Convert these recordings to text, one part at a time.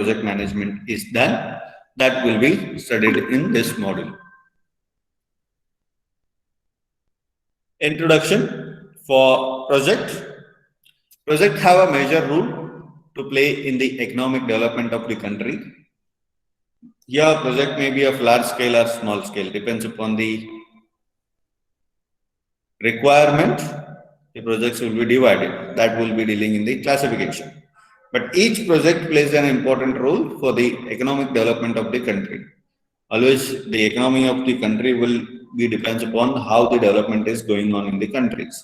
project management is done. That will be studied in this module. Introduction for project. Project have a major role to play in the economic development of the country. Here, project may be of large scale or small scale, depends upon the requirement. The projects will be divided. That will be dealing in the classification. But each project plays an important role for the economic development of the country. Always, the economy of the country will be depends upon how the development is going on in the countries.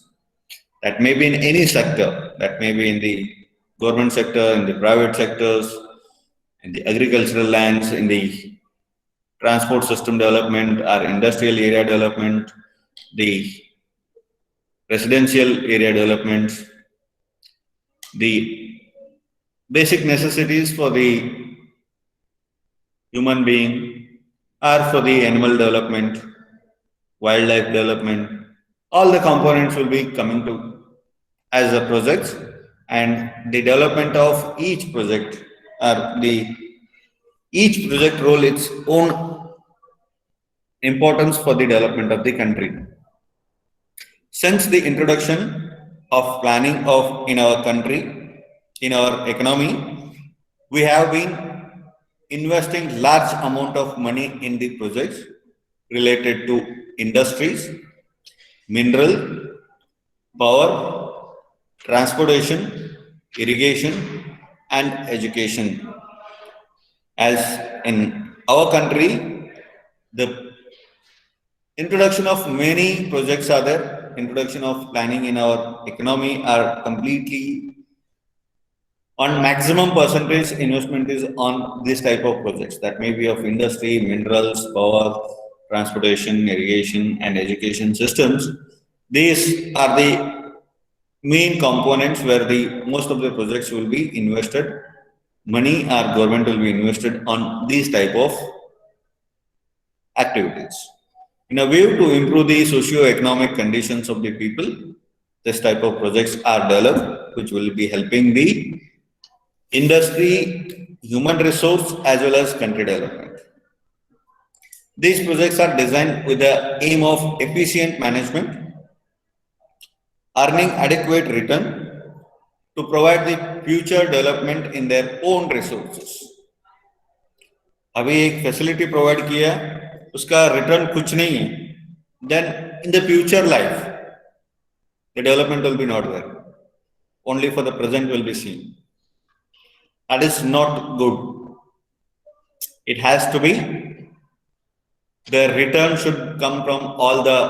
That may be in any sector. That may be in the government sector, in the private sectors, in the agricultural lands, in the transport system development or industrial area development, the residential area development, the basic necessities for the human being or for the animal development, wildlife development. All the components will be coming to as a project, and the development of each project or each project role its own importance for the development of the country. Since the introduction of planning of in our country, in our economy, we have been investing large amount of money in the projects related to industries, mineral, power, transportation, irrigation, and education. As in our country, the introduction of many projects are there. Introduction of planning in our economy are completely on maximum percentage investment is on this type of projects. That may be of industry, minerals, power, transportation, irrigation, and education systems. These are the main components where the most of the projects will be invested. Money or government will be invested on these type of activities. In a view to improve the socio-economic conditions of the people, this type of projects are developed, which will be helping the industry, human resource, as well as country development. These projects are designed with the aim of efficient management, earning adequate return to provide the future development in their own resources. अभी एक facility provide किया, उसका return कुछ नहीं है, then in the future life, the development will be not there. Only for the present will be seen. That is not good. It has to be, the return should come from all the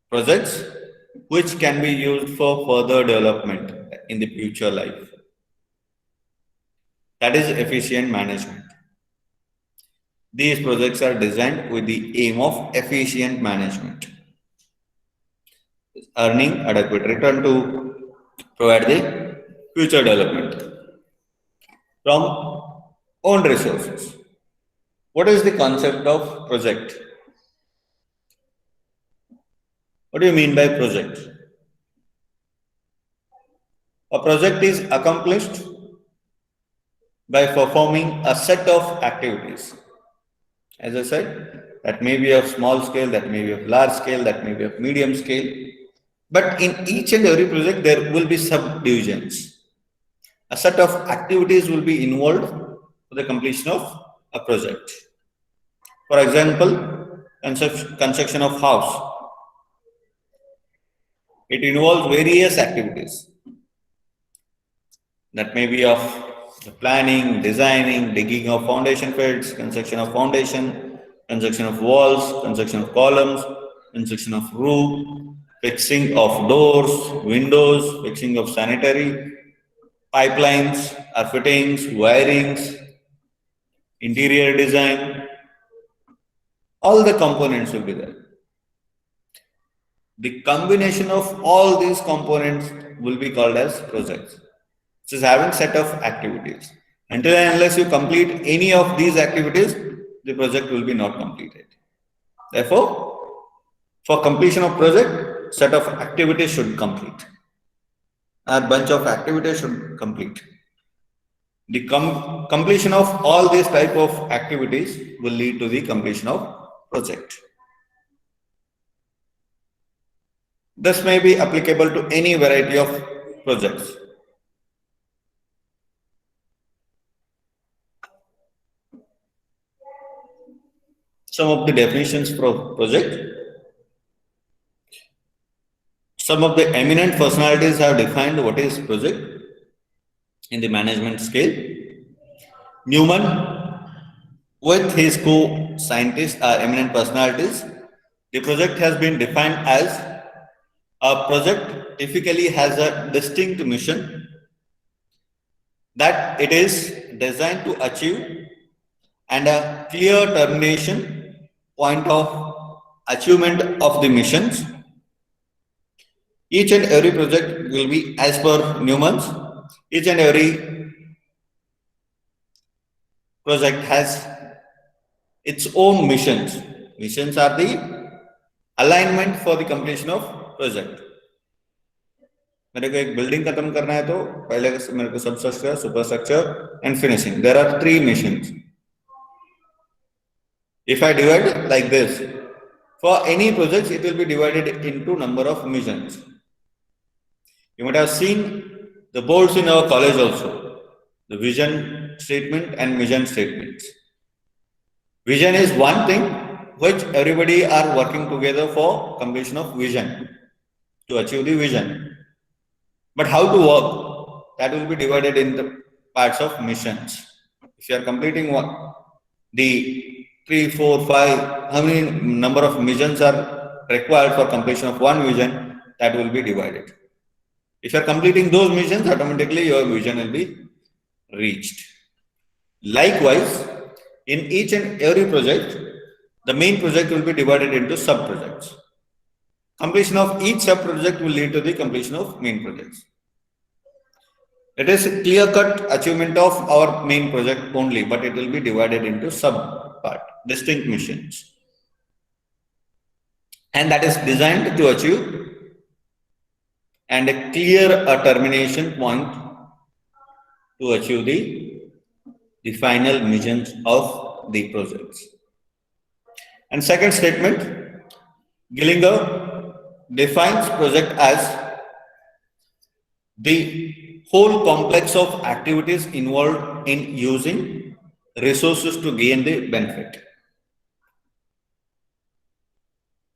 projects which can be used for further development in the future life. That is efficient management. These projects are designed with the aim of efficient management, earning adequate return to provide the future development from own resources. What is the concept of project? What do you mean by project? A project is accomplished by performing a set of activities. As I said, that may be of small scale, that may be of large scale, that may be of medium scale. But in each and every project, there will be subdivisions. A set of activities will be involved for the completion of a project. For example, construction of house. It involves various activities. That may be of the planning, designing, digging of foundation pits, construction of foundation, construction of walls, construction of columns, construction of roof, fixing of doors, windows, fixing of sanitary pipelines or fittings, wirings, interior design. All the components will be there. The combination of all these components will be called as projects. This is having set of activities. Until and unless you complete any of these activities, the project will be not completed. Therefore, for completion of project, set of activities should complete. A bunch of activities should complete. The completion of all these type of activities will lead to the completion of project. This may be applicable to any variety of projects. Some of the definitions for project. Some of the eminent personalities have defined what is project in the management scale. Newman, with his co-scientists, are eminent personalities. The project has been defined as a project typically has a distinct mission that it is designed to achieve and a clear termination point of achievement of the missions. Each and every project will be as per Newman's. Each and every project has its own missions. Missions are the alignment for the completion of project. मेरे को एक building खत्म करना है तो पहले मेरे को substructure, superstructure and finishing. There are 3 missions. If I divide it like this, for any project it will be divided into number of missions. You might have seen the boards in our college also, the vision statement and mission statements. Vision is one thing which everybody are working together for completion of vision, to achieve the vision. But how to work, that will be divided into parts of missions. If you are completing the 3, 4, 5, how many number of missions are required for completion of one vision, that will be divided. If you are completing those missions, automatically your vision will be reached. Likewise, in each and every project, the main project will be divided into sub-projects. Completion of each sub-project will lead to the completion of main projects. It is a clear-cut achievement of our main project only, but it will be divided into sub-part, distinct missions. And that is designed to achieve and a clear termination point to achieve the final missions of the projects. And second statement, Gillinger defines project as the whole complex of activities involved in using resources to gain the benefit.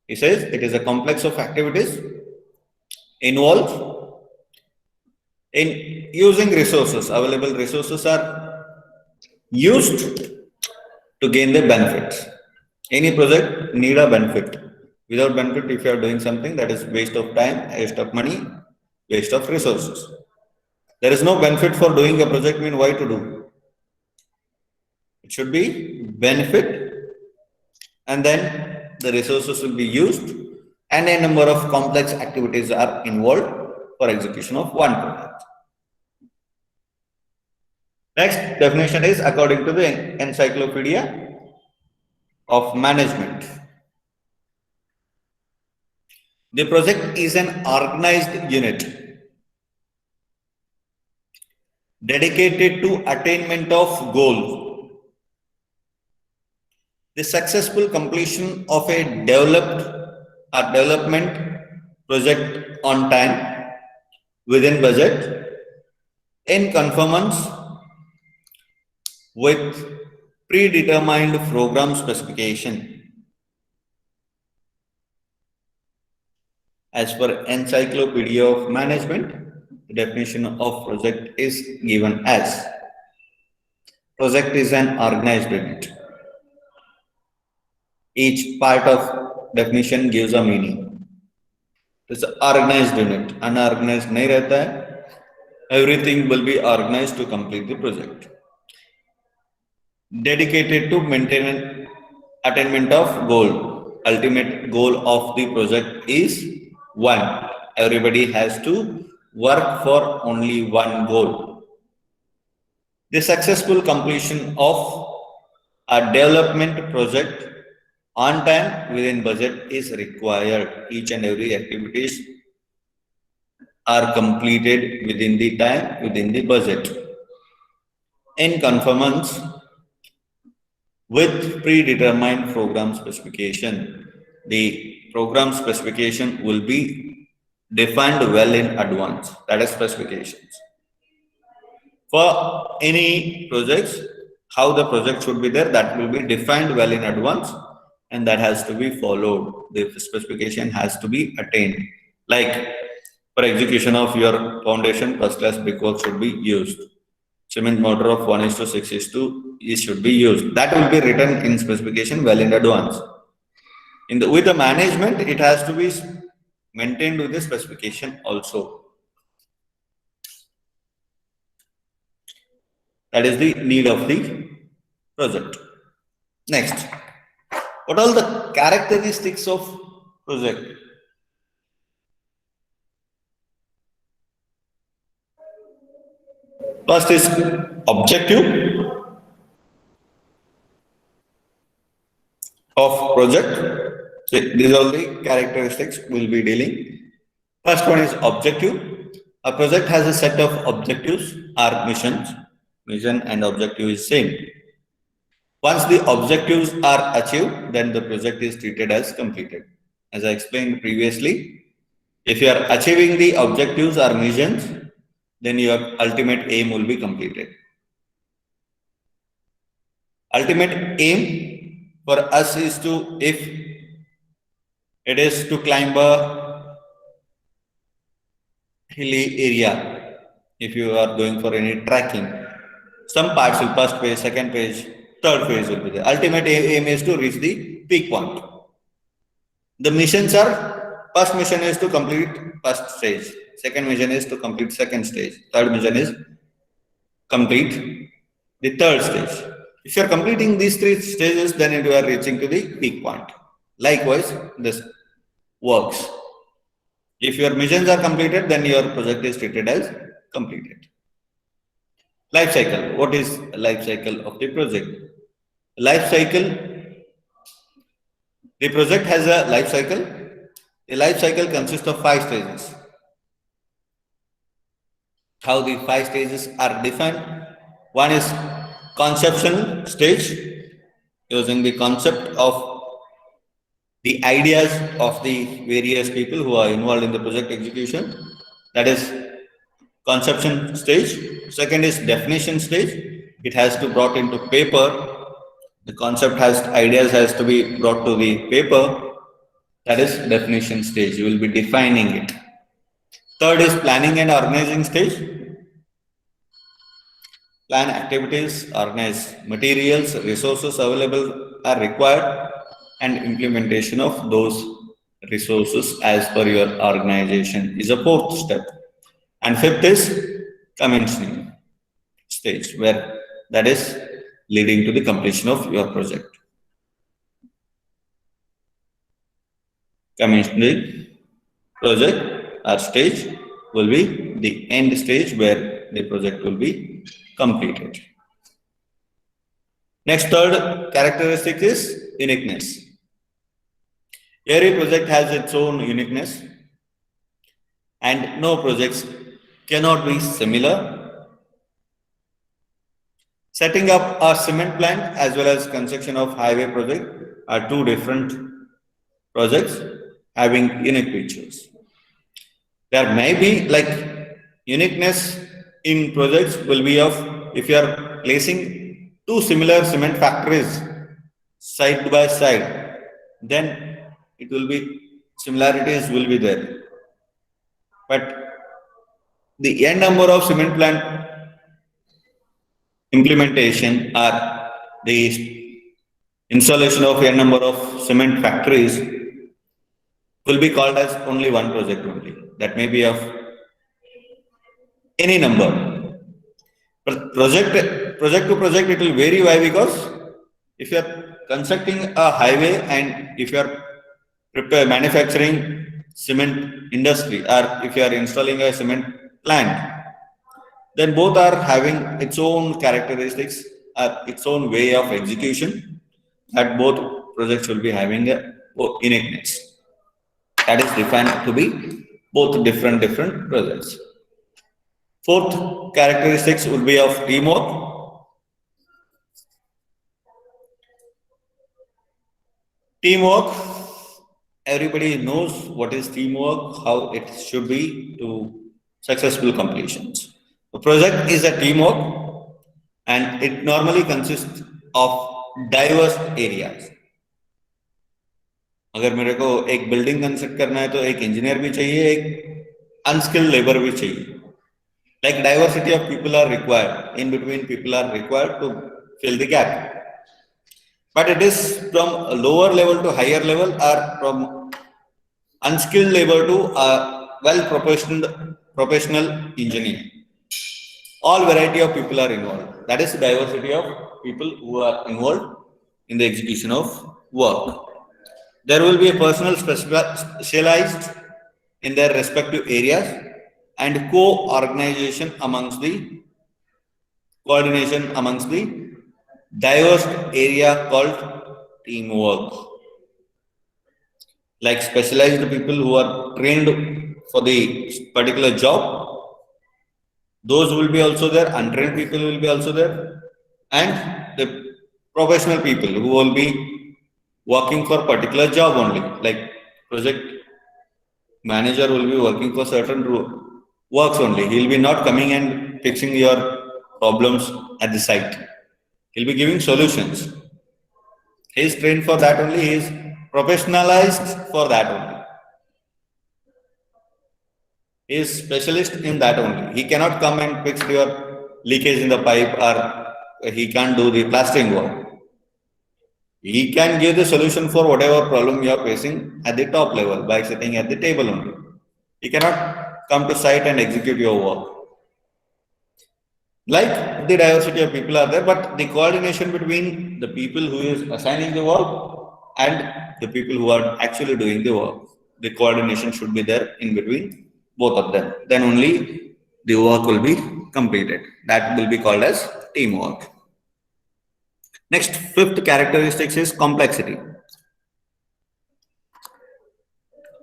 He says it is a complex of activities involved in using resources. Available resources are used to gain the benefits. Any project need a benefit. Without benefit, if you are doing something, that is waste of time, waste of money, waste of resources. There is no benefit for doing a project, mean why to do? It should be benefit, and then the resources will be used, and a number of complex activities are involved for execution of one project. Next definition is according to the Encyclopedia of Management. The project is an organized unit dedicated to attainment of goals. The successful completion of a development project on time, within budget, in conformance with predetermined program specification. As per Encyclopedia of Management, the definition of project is given as project is an organized unit. Each part of definition gives a meaning. It's an organized unit. Unorganized nahi rehta hai. Everything will be organized to complete the project. Dedicated to maintenance, attainment of goal. Ultimate goal of the project is one. Everybody has to work for only one goal. The successful completion of a development project on time within budget is required. Each and every activities are completed within the time, within the budget. in conformance with predetermined program specification. The program specification will be defined well in advance. That is specifications. For any projects, how the project should be there, that will be defined well in advance, and that has to be followed. The specification has to be attained. Like for execution of your foundation, first class brickwork should be used. Cement mortar of 1:6:2 should be used. That will be written in specification well in advance. With the management, it has to be maintained with the specification also. That is the need of the project. Next, what are the characteristics of project? First is objective of project. These are the characteristics we'll be dealing. First one is objective. A project has a set of objectives or missions. Mission and objective is same. Once the objectives are achieved, then the project is treated as completed. As I explained previously, if you are achieving the objectives or missions, then your ultimate aim will be completed. Ultimate aim for us is to, if it is to climb a hilly area, if you are going for any trekking, some parts will first phase, second phase, third phase will be there. Ultimate aim is to reach the peak point. The missions are, first mission is to complete first stage, second mission is to complete second stage, third mission is complete the third stage. If you are completing these three stages, then you are reaching to the peak point. Likewise, this works. If your missions are completed, then your project is treated as completed. Life cycle. What is life cycle of the project? Life cycle. The project has a life cycle. The life cycle consists of 5 stages. How the 5 stages are defined? One is conception stage, using the concept of the ideas of the various people who are involved in the project execution. That is conception stage. Second is definition stage. It has to brought into paper. The concept ideas has to be brought to the paper. That is definition stage. You will be defining it. Third is planning and organizing stage. Plan activities, organize materials, resources available are required, and implementation of those resources as per your organization is a fourth step. And fifth is commissioning stage, where that is leading to the completion of your project. Commissioning project or stage will be the end stage where the project will be completed. Next, third characteristic is uniqueness. Every project has its own uniqueness, and no projects cannot be similar. Setting up a cement plant as well as construction of highway project are two different projects having unique features. There may be uniqueness in projects will be of, if you are placing two similar cement factories side by side, then it will be similarities will be there. But the n number of cement plant implementation or the installation of n number of cement factories will be called as only one project only. That may be of any number. But project to project it will vary. Why? Because if you are constructing a highway and if you are manufacturing cement industry, or if you are installing a cement plant, then both are having its own characteristics, its own way of execution, that both projects will be having a uniqueness. That is defined to be both different projects. Fourth characteristics will be of teamwork. Teamwork. Everybody knows what is teamwork, how it should be to successful completions. A project is a teamwork and it normally consists of diverse areas. अगर मेरे को एक building construct करना है तो एक engineer भी चाहिए, एक अनस्किल्ड लेबर भी चाहिए. Like diversity of people are required, in between people are required to fill the gap. But it is from a lower level to higher level or from unskilled labor to well professional engineer. All variety of people are involved. That is the diversity of people who are involved in the execution of work. There will be a personal specialized in their respective areas and co-organization amongst the coordination amongst the diverse area called teamwork. Like specialized people who are trained for the particular job, those will be also there, untrained people will be also there, and the professional people who will be working for particular job only, like project manager will be working for certain works only. He will be not coming and fixing your problems at the site. He'll be giving solutions. He is trained for that only. He is professionalized for that only. He is specialist in that only. He cannot come and fix your leakage in the pipe or he can't do the plastering work. He can give the solution for whatever problem you are facing at the top level by sitting at the table only. He cannot come to site and execute your work. Like the diversity of people are there, but the coordination between the people who is assigning the work and the people who are actually doing the work, the coordination should be there in between both of them. Then only the work will be completed. That will be called as teamwork. Next, fifth characteristic is complexity.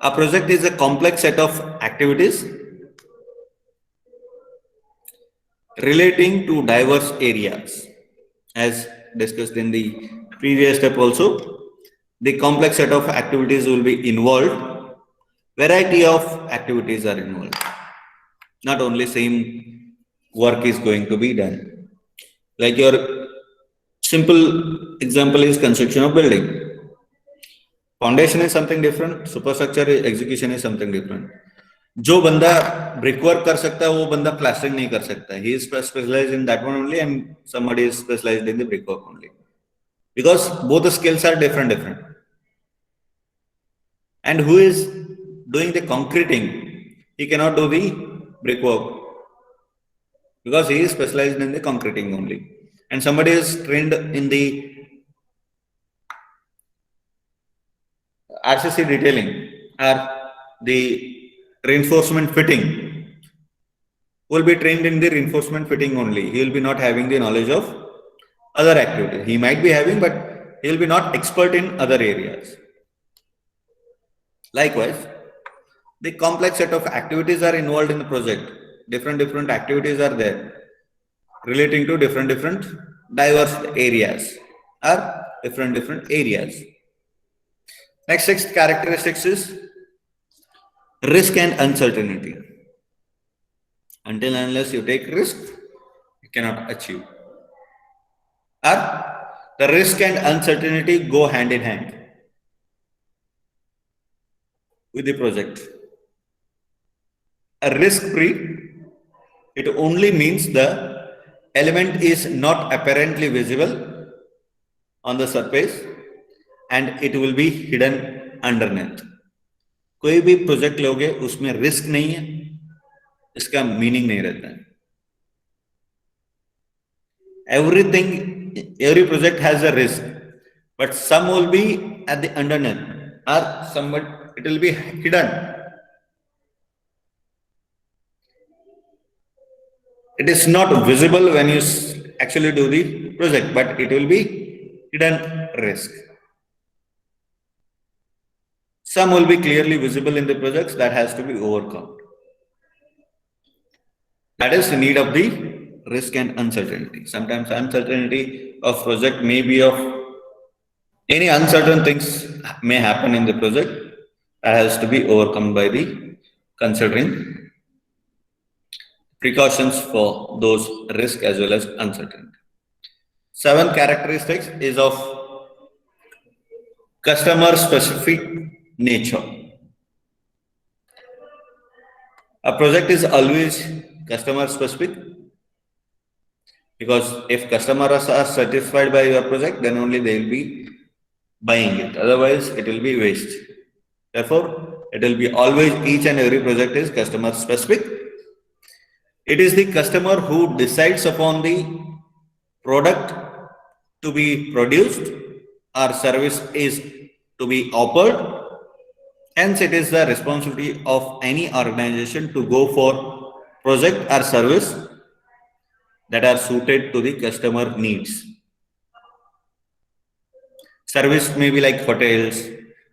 A project is a complex set of activities relating to diverse areas. As discussed in the previous step also, the complex set of activities will be involved. Variety of activities are involved. Not only same work is going to be done. Like your simple example is construction of building. Foundation is something different, superstructure execution is something different. जो बंदा brick work कर सकता है वो बंदा plastering नहीं कर सकता है. He is specialized in that one only and somebody is specialized in the brick work only. Because both the skills are different. And who is doing the concreting, he cannot do the brick work because he is specialized in the concreting only. And somebody is trained in the RCC detailing or the reinforcement fitting will be trained in the reinforcement fitting only. He will be not having the knowledge of other activities. He might be having, but he will be not expert in other areas. Likewise, the complex set of activities are involved in the project. Different activities are there relating to different diverse areas or different areas. Next, sixth characteristics is risk and uncertainty. Until and unless you take risk, you cannot achieve. Or the risk and uncertainty go hand in hand with the project. A risk-free, it only means the element is not apparently visible on the surface and it will be hidden underneath. कोई भी project लोगे उसमें risk नहीं है, इसका meaning नहीं रहता है. Every project has a risk, but some will be at the underneath or it will be hidden. It is not visible when you actually do the project, but it will be hidden risk. Some will be clearly visible in the projects that has to be overcome. That is the need of the risk and uncertainty. Sometimes uncertainty of project may be of Any uncertain things may happen in the project that has to be overcome by the considering precautions for those risk as well as uncertainty. Seven characteristics is of customer specific nature. A project is always customer specific because if customers are satisfied by your project, then only they will be buying it. Otherwise, it will be waste. Therefore, it will be always each and every project is customer specific. It is the customer who decides upon the product to be produced or service is to be offered. Hence, it is the responsibility of any organization to go for project or service that are suited to the customer needs. Service may be like hotels,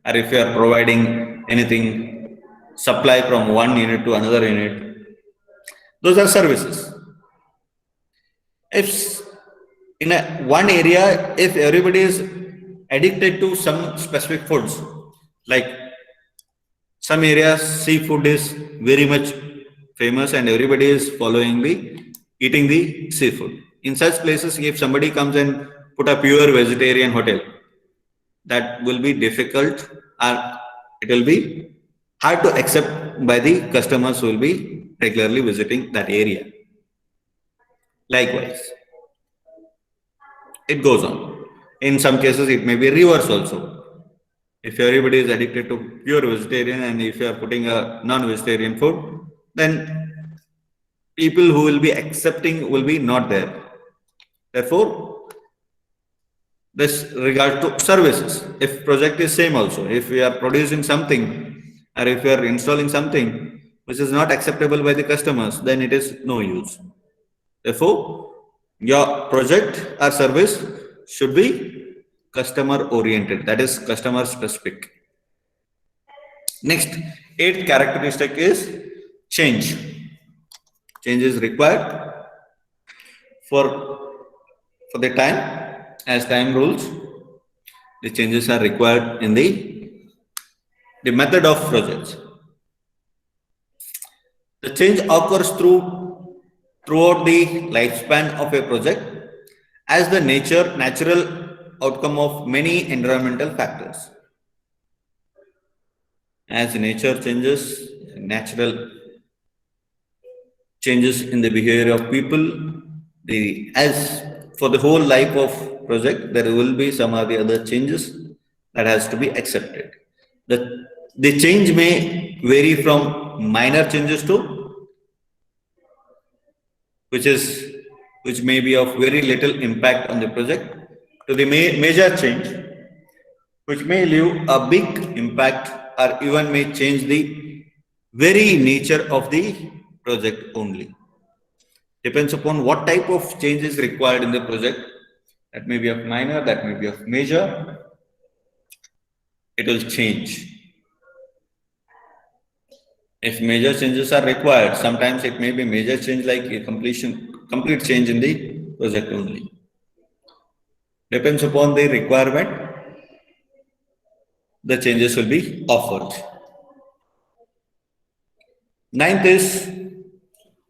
or if you are providing anything, supply from one unit to another unit, those are services. If in one area, if everybody is addicted to some specific foods, like some areas seafood is very much famous and everybody is following the eating the seafood. In such places, if somebody comes and put a pure vegetarian hotel, that will be difficult and it will be hard to accept by the customers who will be regularly visiting that area. Likewise, it goes on. In some cases, it may be reverse also. If everybody is addicted to pure vegetarian and if you are putting a non-vegetarian food, then people who will be accepting will be not there. Therefore, this regard to services. If project is same also, if we are producing something or if we are installing something which is not acceptable by the customers, then it is no use. Therefore, your project or service should be customer oriented, that is customer specific. Next, eighth characteristic is change. Change is required for the time, as time rules. The changes are required in the method of projects. The change occurs throughout the lifespan of a project as the natural outcome of many environmental factors. As nature changes, natural changes in the behavior of people, as for the whole life of project, there will be some of the other changes that has to be accepted. The change may vary from minor changes to which may be of very little impact on the project to the major change which may leave a big impact or even may change the very nature of the project only. Depends upon what type of change is required in the project. That may be of minor, that may be of major. It will change. If major changes are required, sometimes it may be major change like a complete change in the project only. Depends upon the requirement, the changes will be offered. Ninth is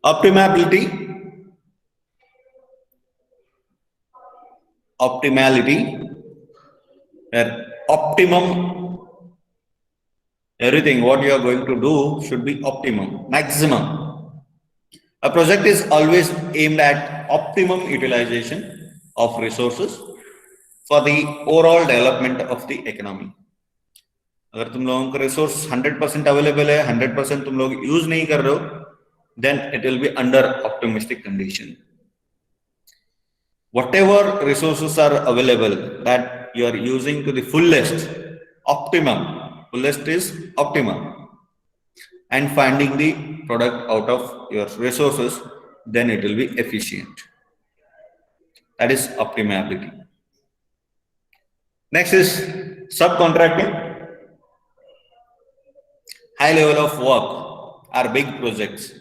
optimality. Where optimum, everything what you are going to do should be optimum, maximum. A project is always aimed at optimum utilization of resources for the overall development of the economy. अगर तुम लोगों का resource 100% available है, 100% तुम लोग use नहीं कर रहे हो, then it will be under optimistic condition. Whatever resources are available that you are using to the fullest, optimum, fullest is optimum, and finding the product out of your resources, then it will be efficient. That is optimality. Next is subcontracting. High level of work or big projects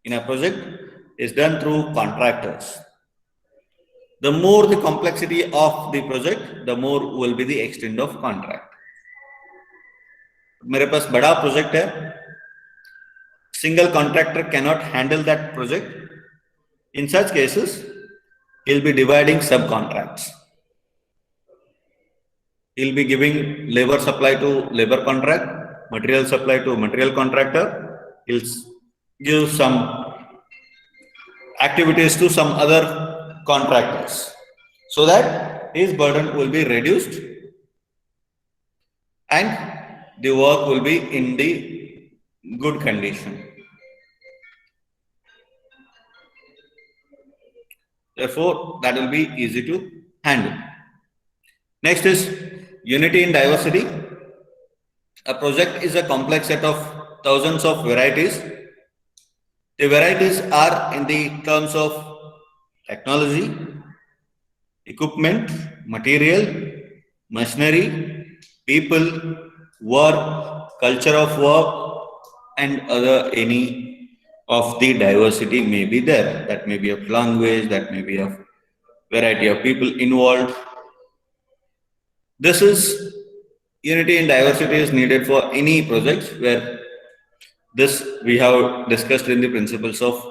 in a project is done through contractors. The more the complexity of the project, the more will be the extent of contract. मेरे पास बड़ा project है, single contractor cannot handle that project. In such cases, he'll be dividing subcontracts. He'll be giving labor supply to labor contract, material supply to material contractor. He'll give some activities to some other contractors so that his burden will be reduced and the work will be in the good condition. Therefore, that will be easy to handle. Next is unity in diversity. A project is a complex set of thousands of varieties. The varieties are in the terms of technology, equipment, material, machinery, people, work, culture of work, and other any of the diversity may be there. That may be of language, that may be of variety of people involved. This is unity and diversity is needed for any project where this we have discussed in the principles of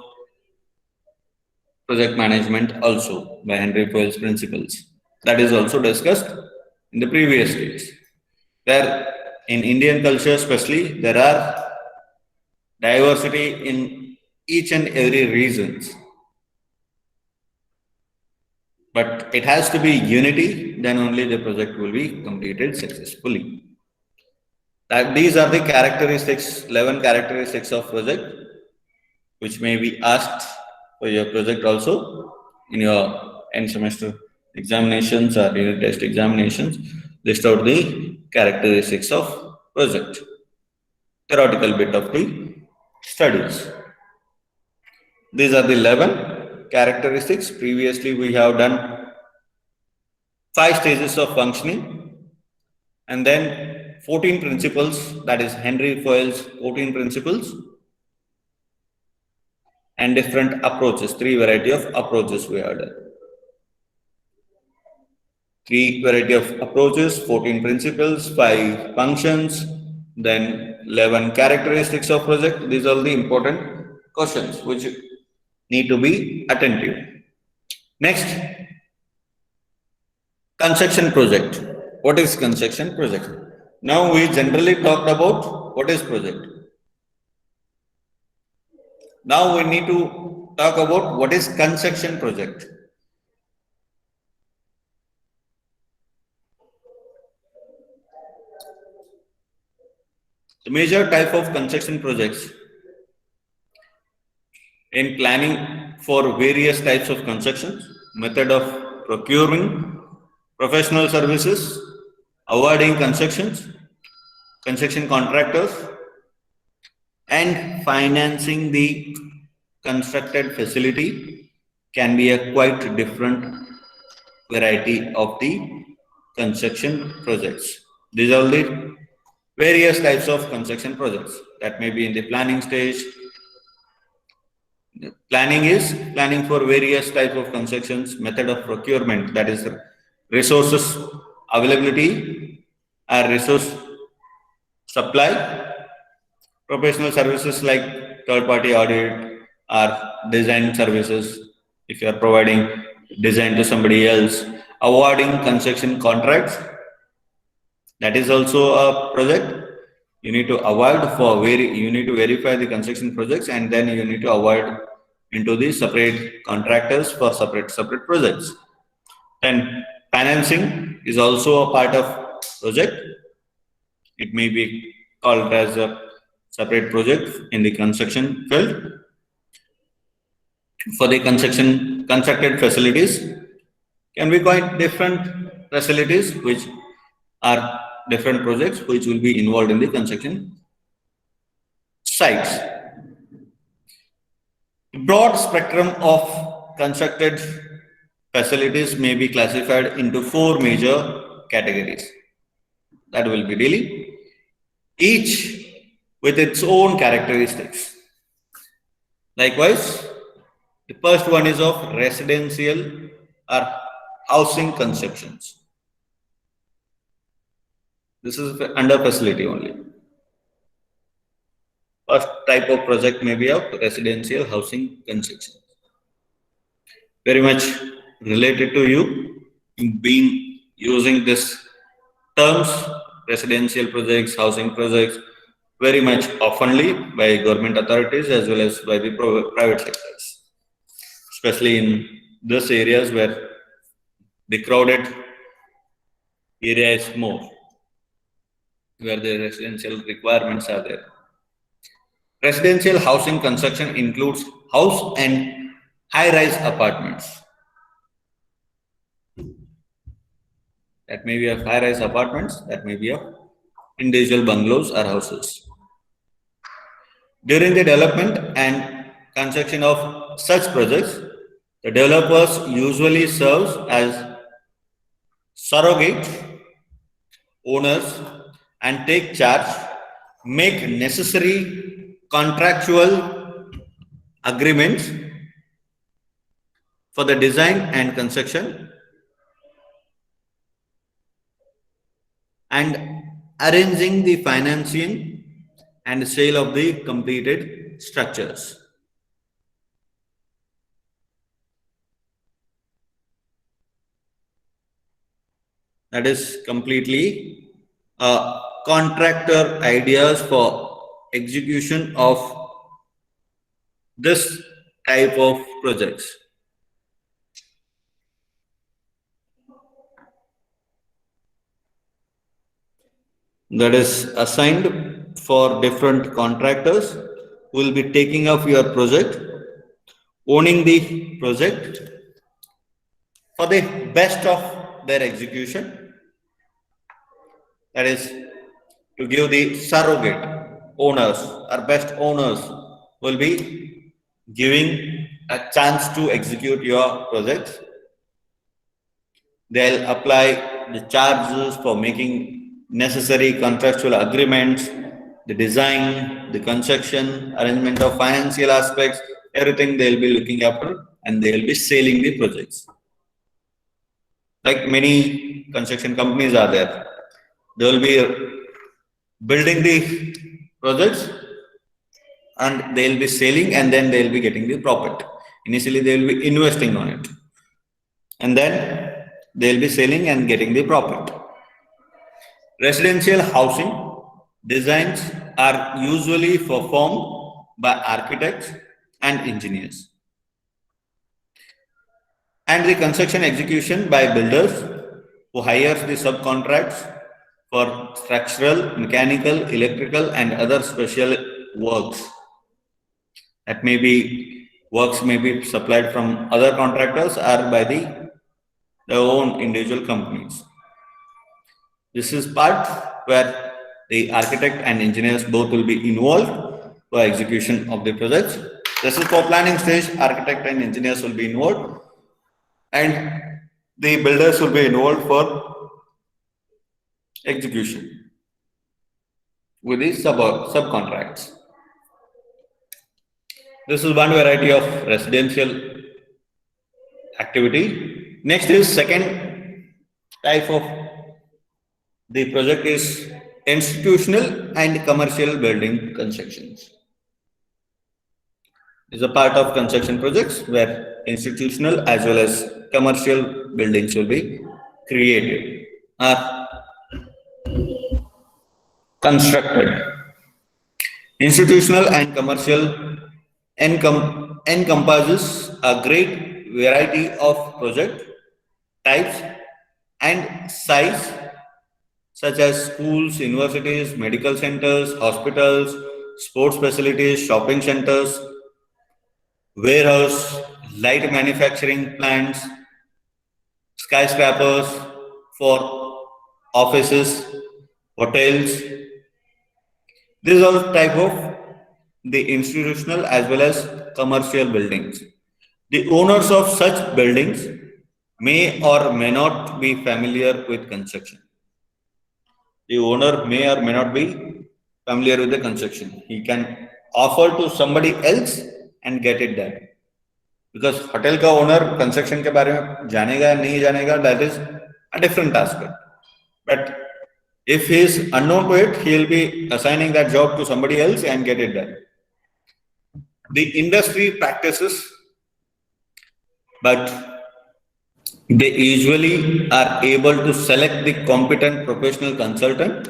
project management also by Henry Fayol's principles. That is also discussed in the previous days. Where in Indian culture especially, there are diversity in each and every reasons. But it has to be unity, then only the project will be completed successfully. These are the characteristics, 11 characteristics of project, which may be asked for your project also in your end semester examinations or unit test examinations. List out the characteristics of project, theoretical bit of the studies. These are the 11 characteristics. Previously, we have done 5 stages of functioning and then 14 principles, that is Henry Fayol's 14 principles, and different approaches, 3 variety of approaches we have done. 3 variety of approaches, 14 principles, 5 functions, then 11 characteristics of project. These are the important questions which need to be attentive. Next, construction project. What is construction project? Now we generally talked about what is project. Now we need to talk about what is construction project. The major type of construction projects in planning for various types of construction, method of procuring professional services, awarding constructions, construction contractors, and financing the constructed facility can be a quite different variety of the construction projects. These are the various types of construction projects that may be in the planning stage. Planning is planning for various types of constructions, method of procurement, that is resources availability or resource supply, professional services like third-party audit or design services, if you are providing design to somebody else, awarding construction contracts, that is also a project. You need to award for you need to verify the construction projects and then you need to award into the separate contractors for separate projects. And financing is also a part of project. It may be called as a separate project in the construction field. For the constructed facilities can be quite different facilities which are different projects which will be involved in the construction sites. Broad spectrum of constructed facilities may be classified into 4 major categories. That will be daily, each with its own characteristics. Likewise, the first one is of residential are housing constructions. This is under facility only. First type of project may be of residential housing construction. Very much related to you, been using this terms, residential projects, housing projects, very much oftenly by government authorities as well as by the private sectors, especially in those areas where the crowded area is more, where the residential requirements are there. Residential housing construction includes house and high-rise apartments. That may be of high-rise apartments, that may be of individual bungalows or houses. During the development and construction of such projects, the developers usually serve as surrogate owners and take charge, make necessary contractual agreements for the design and construction, and arranging the financing and sale of the completed structures. That is completely contractor ideas for execution of this type of projects. That is assigned for different contractors who will be taking up your project, owning the project for the best of their execution. That is to give the surrogate owners or best owners will be giving a chance to execute your project. They'll apply the charges for making necessary contractual agreements, the design, the construction, arrangement of financial aspects, everything they'll be looking after, and they'll be selling the projects. Like many construction companies are there, they will be building the projects and they'll be selling, and then they'll be getting the profit. Initially, they will be investing on it, and then they'll be selling and getting the profit. Residential housing designs are usually performed by architects and engineers, and the construction execution by builders who hires the subcontracts for structural, mechanical, electrical, and other special works. That may be works may be supplied from other contractors or by their own individual companies. This is part where the architect and engineers both will be involved for execution of the projects. This is for planning stage, architect and engineers will be involved, and the builders will be involved for execution with the subcontracts. This is one variety of residential activity. Next is second type of the project is institutional and commercial building constructions. Is a part of construction projects where institutional as well as commercial buildings will be created or constructed. Institutional and commercial encompasses a great variety of project types and size, such as schools, universities, medical centers, hospitals, sports facilities, shopping centers, warehouse, light manufacturing plants, skyscrapers for offices, hotels. These are type of the institutional as well as commercial buildings. The owners of such buildings may or may not be familiar with construction. The owner may or may not be familiar with the construction. He can offer to somebody else and get it done. because hotel का owner construction के बारे में जानेगा नहीं जानेगा, that is a different aspect. But if he is unknown to it, he will be assigning that job to somebody else and get it done. The industry practices, but they usually are able to select the competent professional consultant.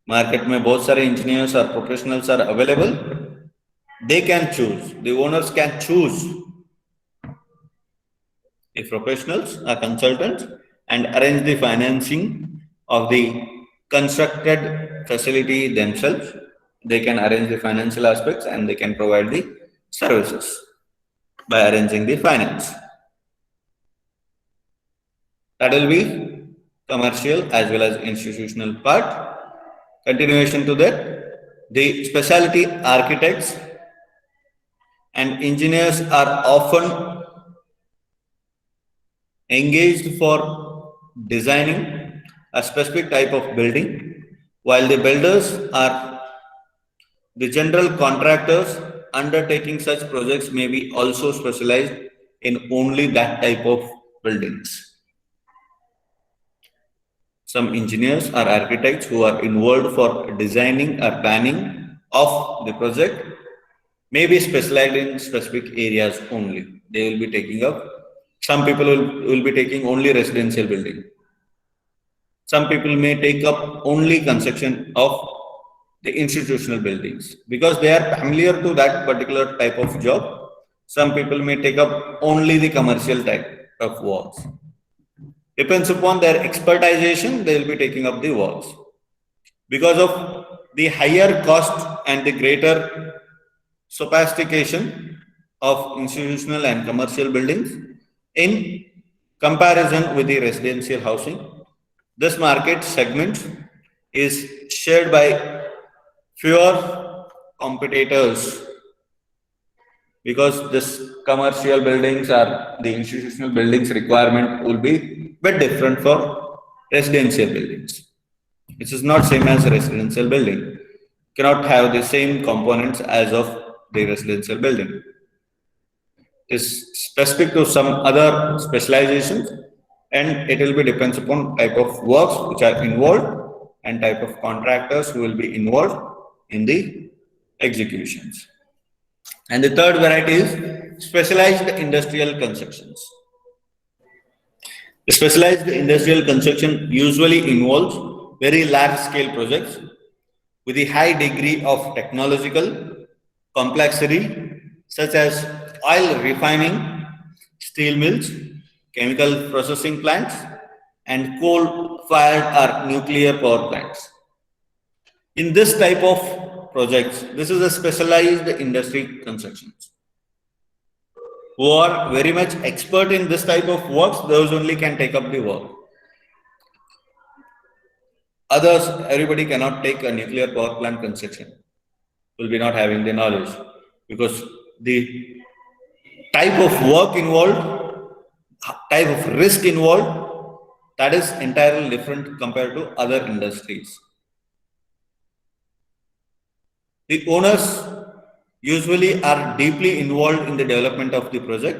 Market में बहुत सारे engineers or professionals are available. They can choose. The owners can choose the professionals or consultants and arrange the financing of the constructed facility themselves. They can arrange the financial aspects and they can provide the services by arranging the finance. That will be commercial as well as institutional part. Continuation to that, the specialty architects and engineers are often engaged for designing a specific type of building, while the builders are the general contractors undertaking such projects may be also specialized in only that type of buildings. Some engineers or architects who are involved for designing or planning of the project may be specialized in specific areas only. They will be taking up, some people will be taking only residential building. Some people may take up only construction of the institutional buildings because they are familiar to that particular type of job. Some people may take up only the commercial type of works. Depends upon their expertization, they will be taking up the works. Because of the higher cost and the greater sophistication of institutional and commercial buildings in comparison with the residential housing, this market segment is shared by fewer competitors because this commercial buildings or the institutional buildings requirement will be bit different for residential buildings. This is not same as a residential building. Cannot have the same components as of the residential building. Is specific to some other specializations, and it will be depends upon type of works which are involved and type of contractors who will be involved in the executions. And the third variety is specialized industrial constructions. Specialized industrial construction usually involves very large scale projects with a high degree of technological complexity, such as oil refining, steel mills, chemical processing plants, and coal-fired or nuclear power plants. In this type of projects, this is a specialized industry constructions. Who are very much expert in this type of works, those only can take up the work. Others, everybody cannot take a nuclear power plant construction, will be not having the knowledge because the type of work involved, type of risk involved, that is entirely different compared to other industries. The owners usually are deeply involved in the development of the project,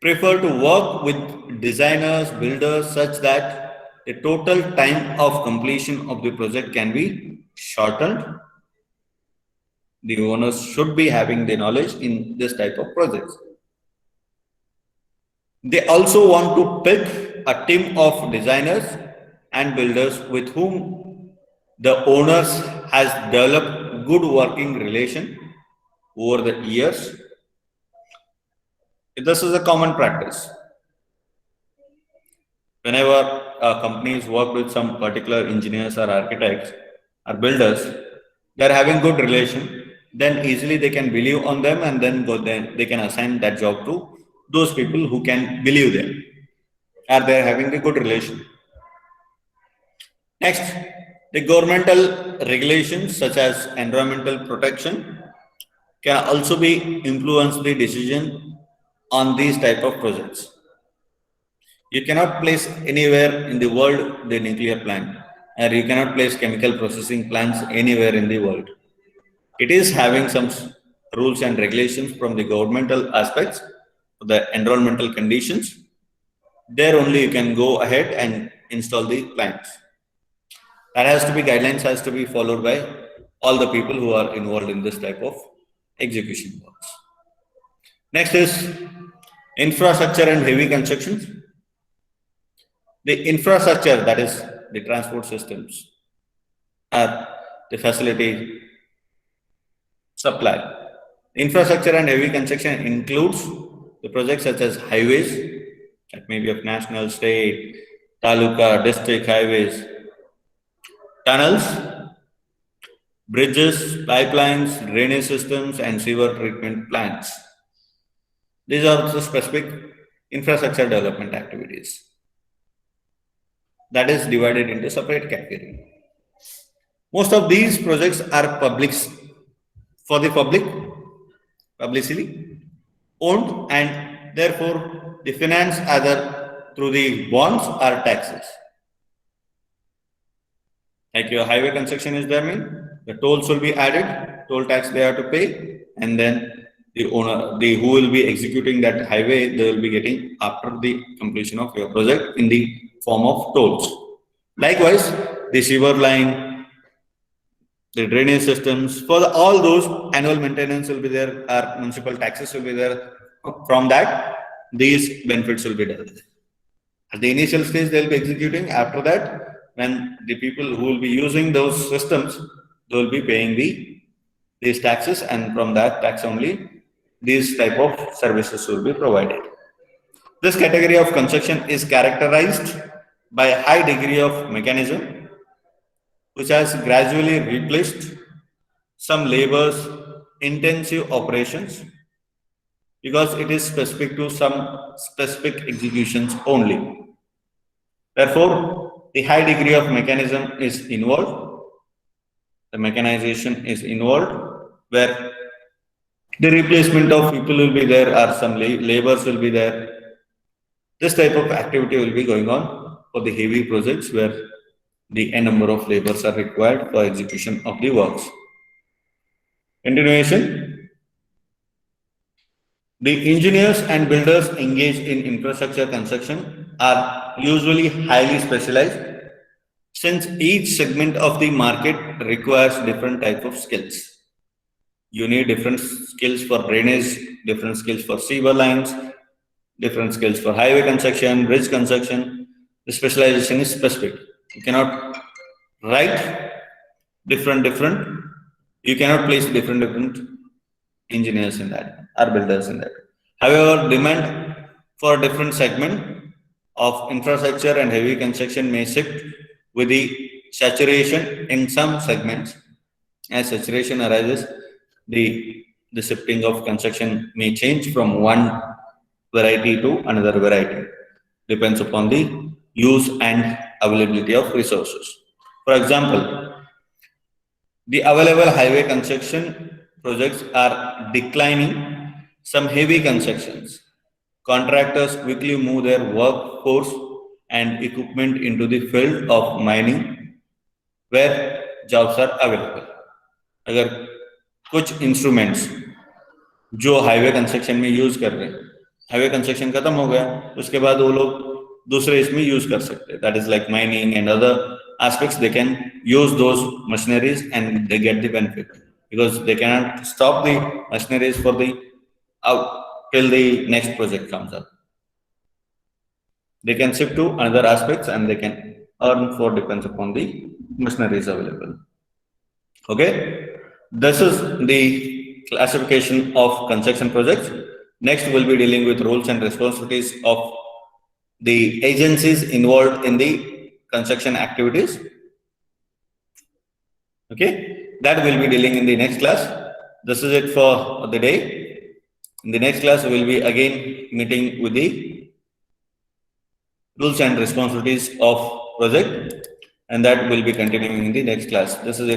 prefer to work with designers, builders such that the total time of completion of the project can be shortened. The owners should be having the knowledge in this type of projects. They also want to pick a team of designers and builders with whom the owners has developed good working relation over the years. This is a common practice. Whenever companies work with some particular engineers or architects or builders, they are having good relation, then easily they can believe on them and then they can assign that job to those people who can believe them, or they are having a good relation. Next, the governmental regulations such as environmental protection can also be influence the decision on these type of projects. You cannot place anywhere in the world the nuclear plant, or you cannot place chemical processing plants anywhere in the world. It is having some rules and regulations from the governmental aspects, the environmental conditions. There only you can go ahead and install the plants. That has to be guidelines has to be followed by all the people who are involved in this type of execution works. Next is infrastructure and heavy constructions. The infrastructure, that is the transport systems, are the facility supply. Infrastructure and heavy construction includes the projects such as highways, that may be of national, state, taluka, district highways, tunnels, bridges, pipelines, drainage systems, and sewer treatment plants. These are the specific infrastructure development activities. That is divided into separate category. Most of these projects are for the publicly owned, and therefore the finance either through the bonds or taxes. Like your highway construction is there, the tolls will be added, toll tax they have to pay, and then the owner, who will be executing that highway, they will be getting after the completion of your project in the form of tolls. Likewise, the sewer line, the drainage systems, for all those, annual maintenance will be there, or municipal taxes will be there. From that, these benefits will be done. At the initial stage, they will be executing. After that, when the people who will be using those systems, they will be paying these taxes, and from that tax only, these type of services will be provided. This category of construction is characterized by a high degree of mechanism, which has gradually replaced some labor's intensive operations, because it is specific to some specific executions only. Therefore, the high degree of mechanism is involved, the mechanization is involved, where the replacement of people will be there, or some labors will be there. This type of activity will be going on for the heavy projects, where the n number of labors are required for execution of the works. Continuation. The engineers and builders engaged in infrastructure construction are usually highly specialized, since each segment of the market requires different type of skills. You need different skills for drainage, different skills for sewer lines, different skills for highway construction, bridge construction. The specialization is specific. You cannot write different. You cannot place different engineers in that or builders in that. However, demand for different segment of infrastructure and heavy construction may shift with the saturation in some segments. As saturation arises, the shifting of construction may change from one variety to another variety. Depends upon the use and availability of resources. For example, the available highway construction projects are declining. Some heavy constructions, contractors quickly move their workforce and equipment into the field of mining, where jobs are available. अगर कुछ instruments जो highway construction में use कर रहे हैं, highway construction खत्म हो गया, उसके बाद वो लोग दूसरे इसमें यूज कर सकते हैं. That is like mining and other aspects. They can use those machineries and they get the benefit, because they cannot stop the machineries for the till the next project comes up. They can shift to another aspects and they can earn for depends upon the machineries available. Okay, this is the classification of construction projects. Next, we'll be dealing with roles and responsibilities of the agencies involved in the construction activities. Okay, that we'll be dealing in the next class. This is it for the day. In the next class, we will be again meeting with the rules and responsibilities of project, and that will be continuing in the next class. This is it.